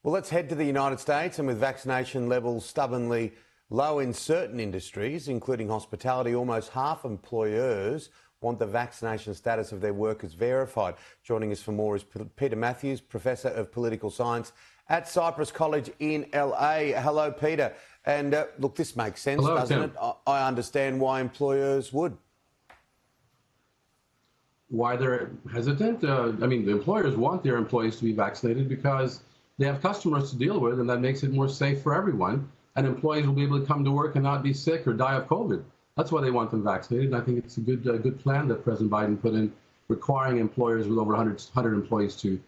Well, let's head to the United States, and with vaccination levels stubbornly low in certain industries, including hospitality, almost half employers want the vaccination status of their workers verified. Joining us for more is Peter Mathews, Professor of Political Science at Cypress College in LA. Hello, Peter. And look, this makes sense, Hello, doesn't Tim. it? I understand why employers would. Why they're hesitant? The employers want their employees to be vaccinated because they have customers to deal with, and that makes it more safe for everyone. And employees will be able to come to work and not be sick or die of COVID. That's why they want them vaccinated. And I think it's a good plan that President Biden put in, requiring employers with over 100 employees to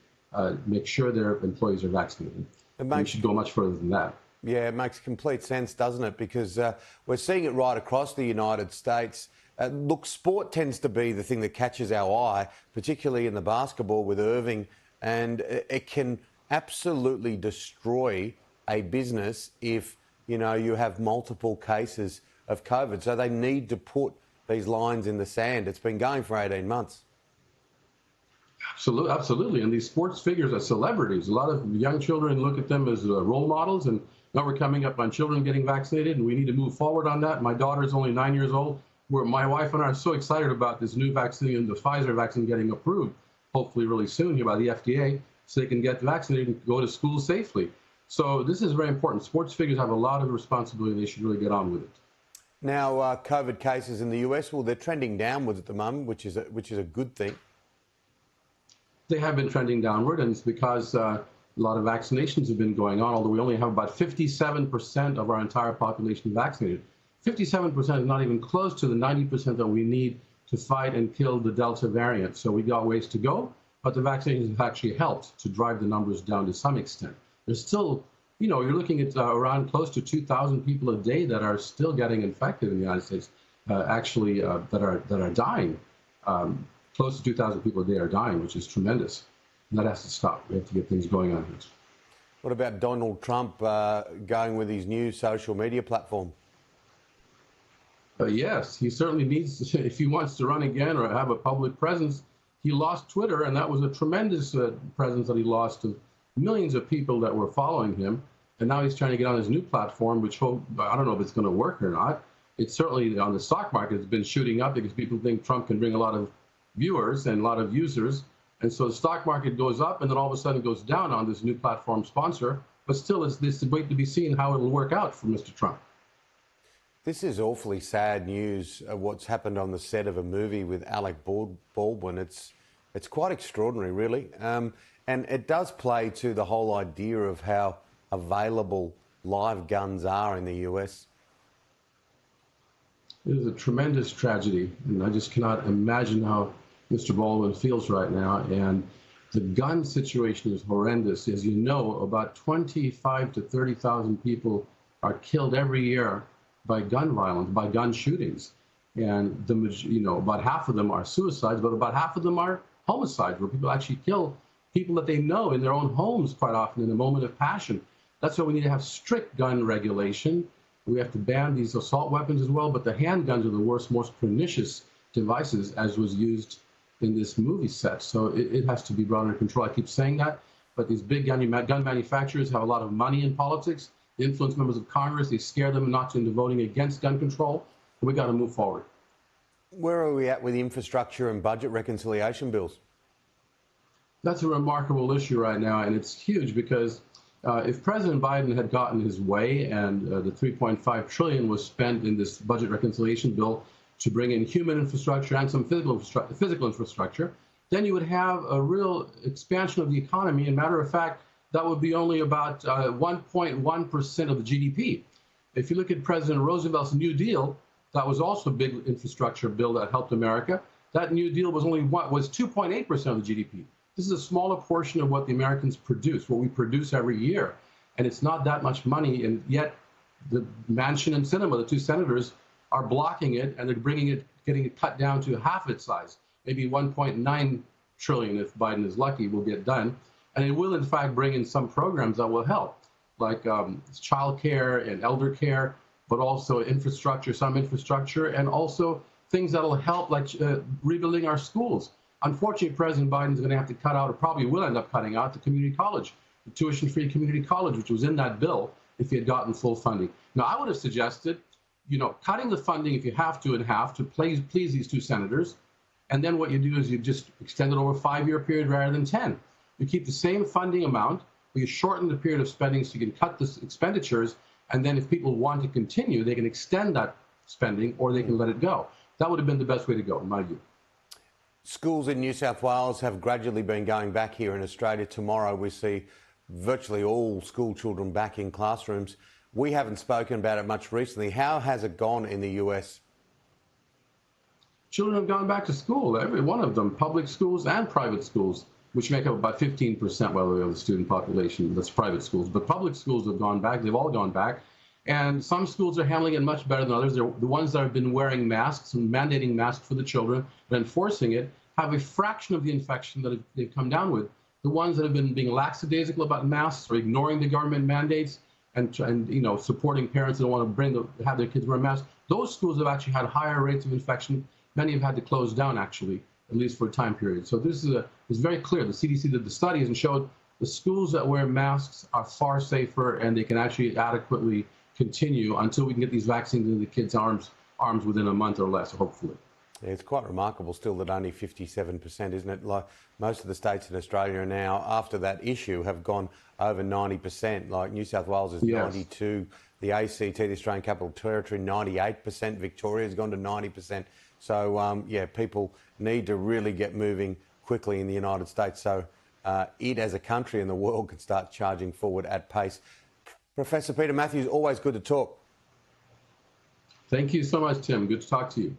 make sure their employees are vaccinated. We should go much further than that. Yeah, it makes complete sense, doesn't it? Because we're seeing it right across the United States. Look, sport tends to be the thing that catches our eye, particularly in the basketball with Irving, and it can absolutely destroy a business if, you know, you have multiple cases of COVID. So they need to put these lines in the sand. It's been going for 18 months. Absolutely. And these sports figures are celebrities. A lot of young children look at them as role models, and now we're coming up on children getting vaccinated, and we need to move forward on that. My daughter is only 9 years old. My wife and I are so excited about this new vaccine, the Pfizer vaccine, getting approved, hopefully really soon here by the FDA, so they can get vaccinated and go to school safely. So this is very important. Sports figures have a lot of responsibility. They should really get on with it. Now, COVID cases in the US, well, they're trending downwards at the moment, which is a good thing. They have been trending downward, and it's because a lot of vaccinations have been going on, although we only have about 57% of our entire population vaccinated. 57% is not even close to the 90% that we need to fight and kill the Delta variant. So we got ways to go, but the vaccinations have actually helped to drive the numbers down to some extent. There's still, you're looking at around close to 2,000 people a day that are still getting infected in the United States, that are dying. Close to 2,000 people a day are dying, which is tremendous. And that has to stop. We have to get things going on here. What about Donald Trump going with his new social media platform? Yes, he certainly needs, if he wants to run again or have a public presence. He lost Twitter, and that was a tremendous presence that he lost to millions of people that were following him. And now he's trying to get on his new platform, which I don't know if it's going to work or not. It's certainly on the stock market, it's been shooting up because people think Trump can bring a lot of viewers and a lot of users. And so the stock market goes up, and then all of a sudden goes down on this new platform sponsor. But still, it's wait to be seen how it'll work out for Mr. Trump. This is awfully sad news, what's happened on the set of a movie with Alec Baldwin. It's quite extraordinary, really. And it does play to the whole idea of how available live guns are in the US. It is a tremendous tragedy, and I just cannot imagine how Mr. Baldwin feels right now. And the gun situation is horrendous. As you know, about 25 to 30,000 people are killed every year by gun violence, by gun shootings. And about half of them are suicides, but about half of them are homicides, where people actually kill people that they know in their own homes quite often in a moment of passion. That's why we need to have strict gun regulation. We have to ban these assault weapons as well, but the handguns are the worst, most pernicious devices, as was used in this movie set. So it has to be brought under control. I keep saying that, but these big gun manufacturers have a lot of money in politics. They influence members of Congress. They scare them not into voting against gun control. We got to move forward. Where are we at with infrastructure and budget reconciliation bills? That's a remarkable issue right now, and it's huge because if President Biden had gotten his way and the $3.5 trillion was spent in this budget reconciliation bill to bring in human infrastructure and some physical infrastructure, then you would have a real expansion of the economy. And matter of fact, that would be only about 1.1% of the GDP. If you look at President Roosevelt's New Deal, that was also a big infrastructure bill that helped America. That New Deal was 2.8% of the GDP. This is a smaller portion of what the Americans produce, what we produce every year. And it's not that much money, and yet the Manchin and Sinema, the two senators, are blocking it, and they're getting it cut down to half its size. Maybe 1.9 trillion, if Biden is lucky, will get done. And it will, in fact, bring in some programs that will help, like child care and elder care, but also infrastructure, some infrastructure, and also things that will help, like rebuilding our schools. Unfortunately, President Biden is going to have to cut out, or probably will end up cutting out, the community college tuition-free community college, which was in that bill, if he had gotten full funding. Now, I would have suggested, cutting the funding if you have to in half to please these two senators. And then what you do is you just extend it over a 5-year period rather than 10. You keep the same funding amount, but you shorten the period of spending so you can cut the expenditures. And then if people want to continue, they can extend that spending or they can let it go. That would have been the best way to go, in my view. Schools in New South Wales have gradually been going back here in Australia. Tomorrow we see virtually all school children back in classrooms. We haven't spoken about it much recently. How has it gone in the US? Children have gone back to school, every one of them, public schools and private schools, which make up about 15%, by the way, of the student population. That's private schools. But public schools have gone back. They've all gone back. And some schools are handling it much better than others. They're the ones that have been wearing masks and mandating masks for the children and enforcing it have a fraction of the infection that they've come down with. The ones that have been being lackadaisical about masks or ignoring the government mandates and supporting parents that don't want to have their kids wear masks, those schools have actually had higher rates of infection. Many have had to close down, actually, at least for a time period. So this is very clear. The CDC did the studies and showed the schools that wear masks are far safer and they can actually adequately continue until we can get these vaccines into the kids' arms within a month or less, hopefully. Yeah, it's quite remarkable still that only 57%, isn't it? Like most of the states in Australia are now, after that issue, have gone over 90%. Like New South Wales is 92%, the ACT, the Australian Capital Territory, 98%, Victoria's gone to 90%. So, people need to really get moving quickly in the United States so it as a country and the world can start charging forward at pace. Professor Peter Mathews, always good to talk. Thank you so much, Tim. Good to talk to you.